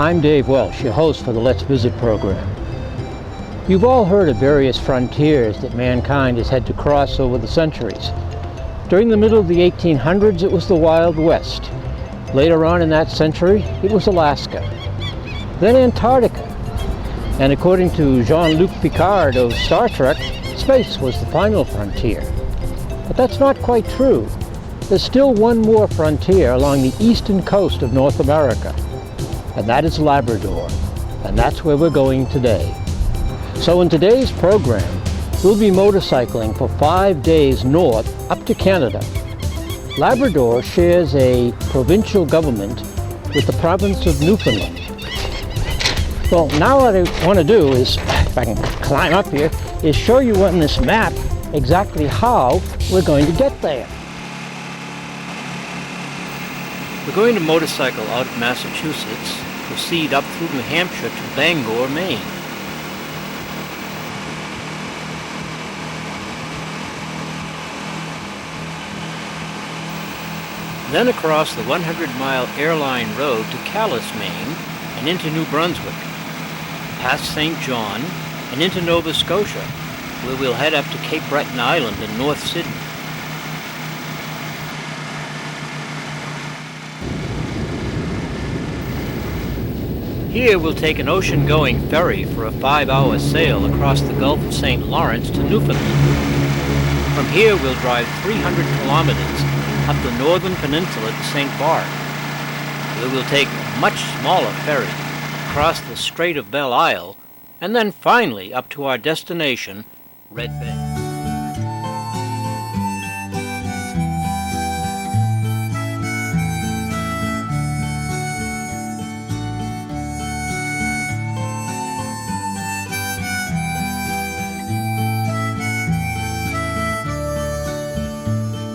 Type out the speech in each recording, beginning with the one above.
I'm Dave Welsh, your host for the Let's Visit program. You've all heard of various frontiers that mankind has had to cross over the centuries. During the middle of the 1800s, it was the Wild West. Later on in that century, it was Alaska. Then Antarctica. And according to Jean-Luc Picard of Star Trek, space was the final frontier. But that's not quite true. There's still one more frontier along the eastern coast of North America, and that is Labrador, and that's where we're going today. So in today's program, we'll be motorcycling for 5 days north up to Canada. Labrador shares a provincial government with the province of Newfoundland. Well, now what I want to do is, if I can climb up here, is show you on this map exactly how we're going to get there. We're going to motorcycle out of Massachusetts, proceed up through New Hampshire to Bangor, Maine. Then across the 100-mile airline road to Calais, Maine, and into New Brunswick, past St. John, and into Nova Scotia, where we'll head up to Cape Breton Island in North Sydney. Here we'll take an ocean-going ferry for a 5-hour sail across the Gulf of St. Lawrence to Newfoundland. From here we'll drive 300 kilometers up the northern peninsula to St. Barth, where we'll take a much smaller ferry across the Strait of Belle Isle, and then finally up to our destination, Red Bay.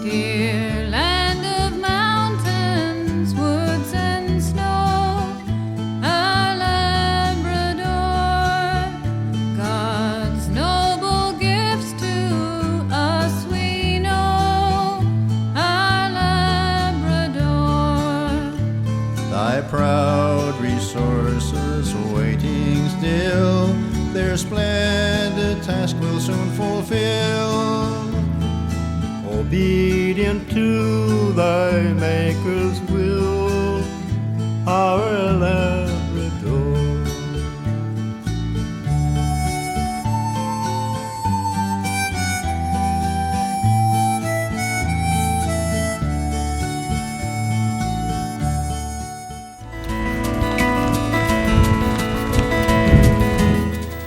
Dear land of mountains, woods and snow, our Labrador, God's noble gifts to us we know, our Labrador. Thy proud resources waiting still, their splendid task will soon fulfill. Obedient to thy Maker's will, our Labrador.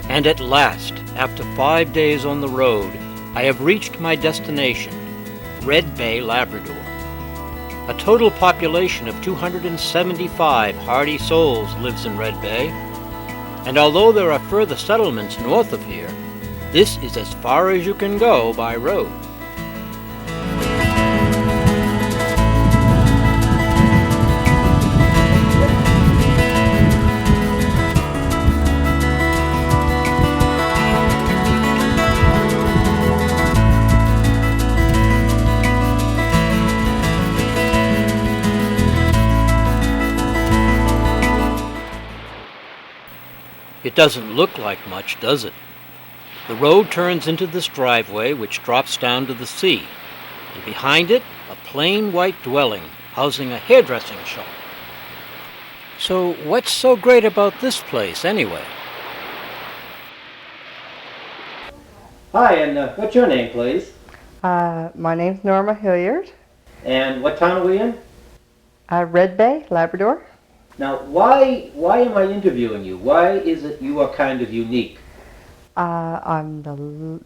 And at last, after 5 days on the road, I have reached my destination, Red Bay, Labrador. A total population of 275 hardy souls lives in Red Bay, and although there are further settlements north of here, this is as far as you can go by road. It doesn't look like much, does it? The road turns into this driveway which drops down to the sea, and behind it, a plain white dwelling housing a hairdressing shop. So what's so great about this place, anyway? Hi, and what's your name, please? My name's Norma Hilliard. And what town are we in? Red Bay, Labrador. Now, why am I interviewing you? Why is it you are kind of unique?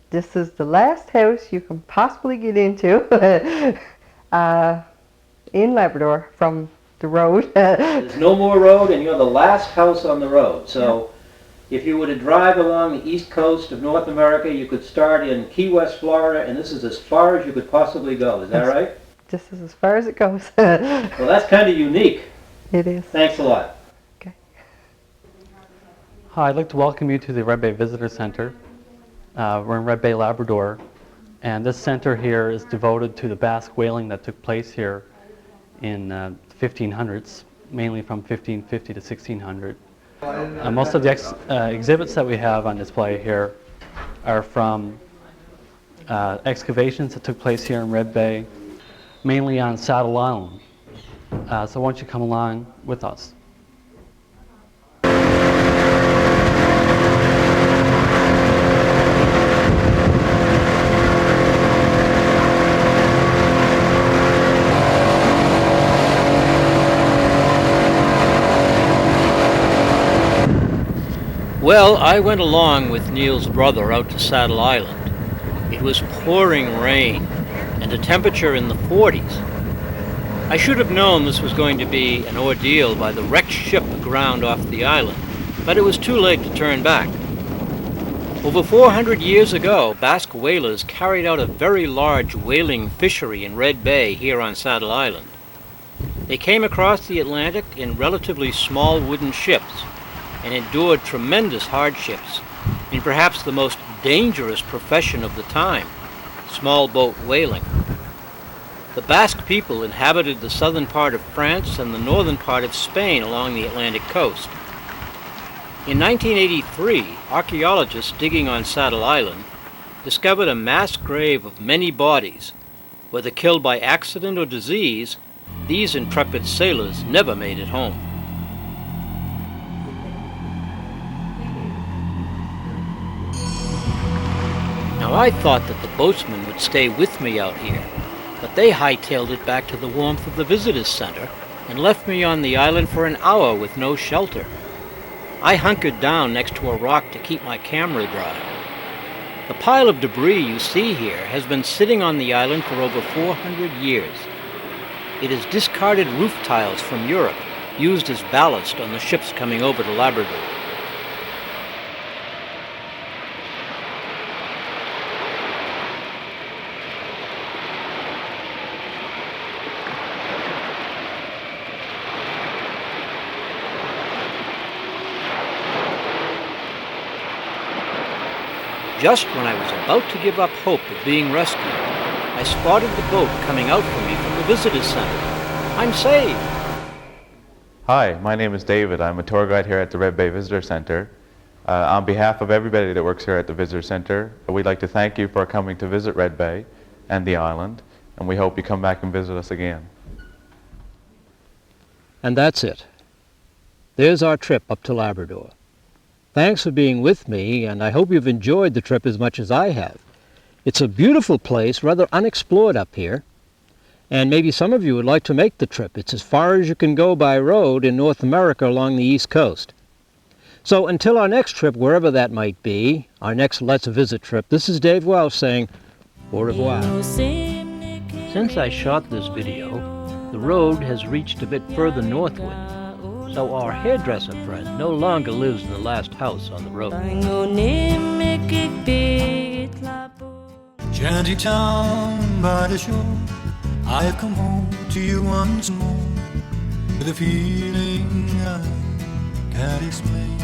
This is the last house you can possibly get into in Labrador from the road. There's no more road, and you're the last house on the road. So, if you were to drive along the east coast of North America, you could start in Key West, Florida, and this is as far as you could possibly go. Is that right? This is as far as it goes. Well, that's kind of unique. It is. Thanks a lot. Okay. Hi, I'd like to welcome you to the Red Bay Visitor Center. We're in Red Bay, Labrador, and this center here is devoted to the Basque whaling that took place here in the 1500s, mainly from 1550 to 1600. Most of the exhibits that we have on display here are from excavations that took place here in Red Bay, mainly on Saddle Island. So why don't you come along with us? Well, I went along with Neil's brother out to Saddle Island. It was pouring rain and a temperature in the 40s. I should have known this was going to be an ordeal by the wrecked ship aground off the island, but it was too late to turn back. Over 400 years ago, Basque whalers carried out a very large whaling fishery in Red Bay here on Saddle Island. They came across the Atlantic in relatively small wooden ships and endured tremendous hardships in perhaps the most dangerous profession of the time, small boat whaling. The Basque people inhabited the southern part of France and the northern part of Spain along the Atlantic coast. In 1983, archaeologists digging on Saddle Island discovered a mass grave of many bodies. Whether killed by accident or disease, these intrepid sailors never made it home. Now I thought that the boatsmen would stay with me out here, but they hightailed it back to the warmth of the visitors center and left me on the island for an hour with no shelter. I hunkered down next to a rock to keep my camera dry. The pile of debris you see here has been sitting on the island for over 400 years. It is discarded roof tiles from Europe, used as ballast on the ships coming over to Labrador. Just when I was about to give up hope of being rescued, I spotted the boat coming out for me from the visitors center. I'm saved! Hi, my name is David. I'm a tour guide here at the Red Bay Visitor Center. On behalf of everybody that works here at the Visitor Center, we'd like to thank you for coming to visit Red Bay and the island, and we hope you come back and visit us again. And that's it. There's our trip up to Labrador. Thanks for being with me, and I hope you've enjoyed the trip as much as I have. It's a beautiful place, rather unexplored up here, and maybe some of you would like to make the trip. It's as far as you can go by road in North America along the East Coast. So until our next trip, wherever that might be, our next Let's Visit trip, this is Dave Welsh saying au revoir. Since I shot this video, the road has reached a bit further northward, so our hairdresser friend no longer lives in the last house on the road. Shanty town by the shore, I have come home to you once more, with a feeling I can't explain.